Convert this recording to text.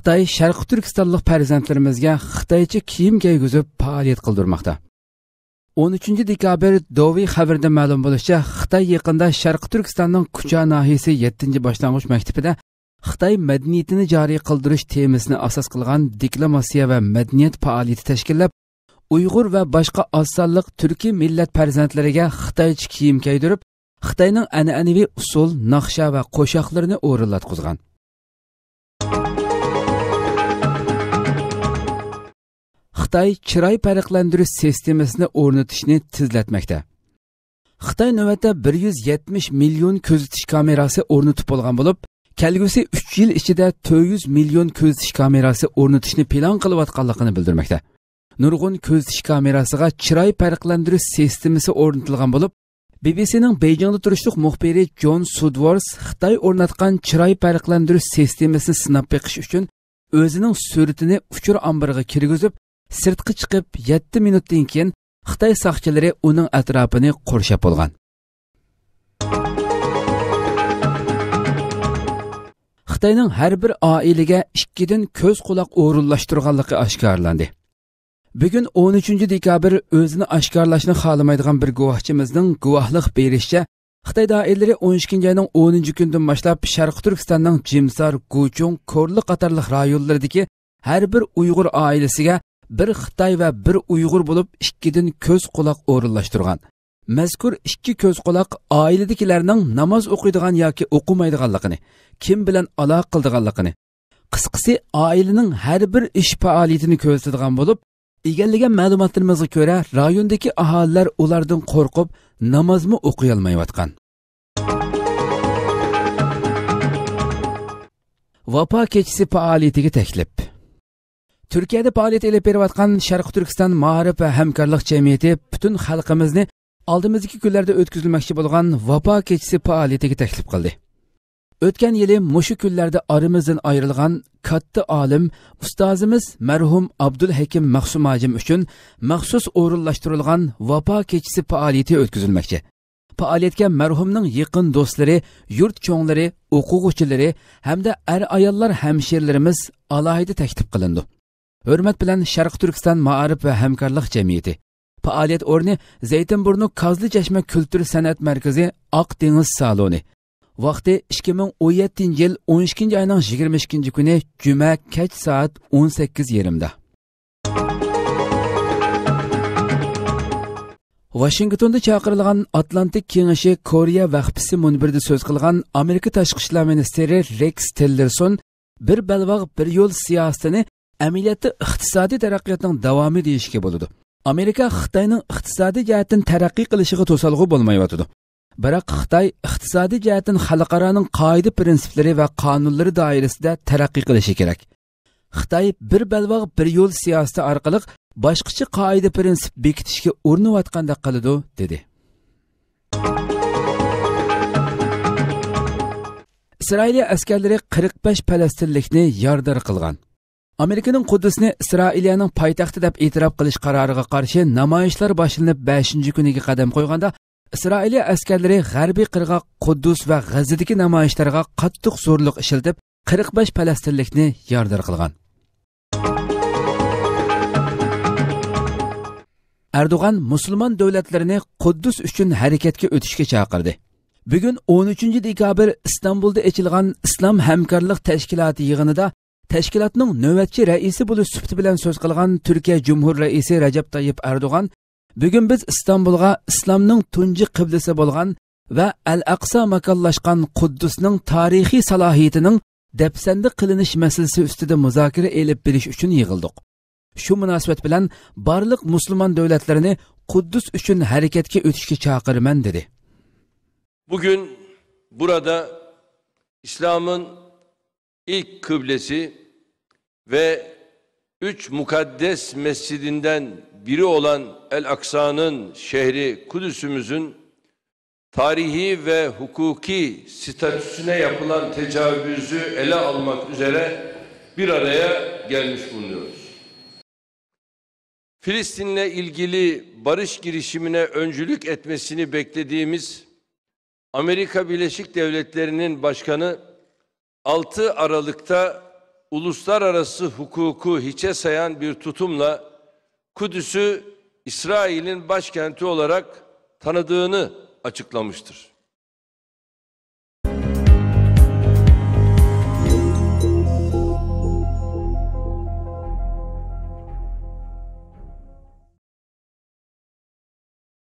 Xitoy Sharqi Turkistonlik farzandlarimizga Xitoycha kiyim kiygizib faoliyat qildirmoqda. 13 dekabr Dovi xabarida ma'lum bo'lishicha, Xitoy yaqinda Sharqi Turkistonning Kucha nahiyasi 7-boshlang'ich maktabida Xitoy madaniyatini joriy qildirish temasini asos qilgan diplomatiya va madaniyat faoliyati tashkillab, Uyg'ur va boshqa oz-sonliq turkiy millat farzandlariga Xitoycha kiyim kiydirib, Xitoyning an'anaviy usul, naqsha va qo'shoqlarini o'rinlatqizgan. Xitoy chiroy farqlantirish sistemasini o'rnatishni tezlatmoqda. Xitoy navbatda 170 million kuzatish kamerasi o'rnatib bo'lgan bo'lib, kelgusi 3 yil ichida 400 million kuzatish kamerasi o'rnatishni plan qilayotganligini bildirmoqda. Nurg'un kuzatish kamerasiga chiroy farqlantirish sistemasi o'rnatilgan bo'lib, BBC'ning Beijingda turishliq muxbiri John Sudworth Xitoy o'rnatgan chiroy farqlantirish sistemasini sinab beqish uchun o'zining suratini uchur ombiriga kirgizib, sirtqi chiqib 7 minutdan keyin Xitoy soqchilari uning atrofini qurshab bo'lgan. Xitoyning har bir oilaga 2 dan ko'z quloq o'rinlashtirganligi oshkorlandi. Bugun 13 dekabr o'zini oshkorlashni xohlamaydigan bir guvohchimizning guvohlik berishicha, Xitoy doiralari 12-oyning 10-kundan boshlab Sharqi Turkistonning Jimsar, Guchung, Korli qatorliq rayonlaridagi har bir Uyg'ur oilasiga bir Xitoy va bir Uyg'ur bo'lib 2 dan ko'z quloq o'rinlashtirgan. Mazkur 2 ko'z quloq oiladagilarning namoz o'qiydigan yoki o'qimaydiganligini, kim bilan aloqa qildiganligini, qisqasi oilaning har bir ish faoliyatini ko'rsatadigan bo'lib, egallagan ma'lumotlarimizga ko'ra, rayondagi aholilar ulardan qo'rqib namozmi o'qiy olmayotgan. Vapa kechasi faoliyatiga taklif. Turkiyada faoliyat olib berayotgan Sharqi Turkiston ma'rif va hamkorlik jamiyati butun xalqimizni oldimizdagi kunlarda o'tkazilmoqchi bo'lgan Vapa kechasi faoliyatiga taklif qildi. O'tgan yili mushu kunlarda aramizdan ayrilgan katta olim ustozimiz marhum Abdulhakim Maqsumajim uchun maxsus o'rinlashtirilgan Vapa kechasi faoliyati o'tkazilmoqchi. Faoliyatga marhumning yaqin do'stlari, yurt cho'nglari, o'quvchilari hamda ayollar hamshirlarimiz alohida taklif qilindi. Hurmat bilan Sharq Turkiston ma'rif va hamkorlik jamiyati. Faoliyat o'rni Zaytinburnu Kazlı Chashma Kultur san'at markazi, Oq dengiz saloni. Vaqti 2017-yil 12-oyning 22-kuni juma kech soat 18:30 da. Washingtonda chaqirilgan Atlantik kengashi Koreya vaqfisi munbirida so'z qilgan Amerika tashqi ishlar ministri Rex Tillerson bir balvoq bir yo'l siyosatini amaliyotda iqtisodiy taraqqiyotning davomi deyishga bo'ladi. Amerika Xitoyning iqtisodiy jihatdan taraqqiy qilishiga to'salg'u bo'lmayotdi. Biroq Xitoy iqtisodiy jihatdan xalqaroning qoida prinsiplari va qonunlari doirasida taraqqiy qilishi kerak. Xitoy bir balvoq bir yo'l siyosati orqali boshqacha qoida prinsip bekitishga urinayotgandek qiladi, dedi. Isroiliya askarlari 45 falastinlikni yordar qilgan. Amerikaning Quddusni Isroiliyaning poytaxti deb e'tirof qilish qaroriga qarshi namoyishlar boshlanib 5-kuniga qadam qo'yganda, Isroiliya askarlari g'arbiy qirg'oq Quddus va G'azadagi namoyishlarga qattiq zo'rlik ishlatib, 45 falastinlikni yordar qilgan. Erdo'g'an musulmon davlatlarini Quddus uchun harakatga o'tishga chaqirdi. Bugun 13 dekabr Istanbulda ochilgan Islom hamkorlik tashkiloti yig'inida tashkilotning navbatchi raisi bo'lib sufti bilan so'z qilgan Turkiya Cumhur raisi Rajab Tayyip Erdo'g'an, bugun biz Istanbulga islomning tunji qiblasi bo'lgan va Al-Aqsa makonlashgan Quddusning tarixiy salohiyatining dafsanda qilinish masalasi ustida muzokara elib berish uchun yig'ildik. Shu munosabat bilan barliq musulmon davlatlarini Quddus uchun harakatga o'tishga chaqiraman, dedi. Bugün burada İslam'ın ilk kıblesi ve 3 mukaddes mescidinden biri olan El-Aksa'nın şehri Kudüs'ümüzün tarihi ve hukuki statüsüne yapılan tecavüzü ele almak üzere bir araya gelmiş bulunuyoruz. Filistin'le ilgili barış girişimine öncülük etmesini beklediğimiz Amerika Birleşik Devletleri'nin başkanı 6 Aralık'ta uluslararası hukuku hiçe sayan bir tutumla Kudüs'ü İsrail'in başkenti olarak tanıdığını açıklamıştır.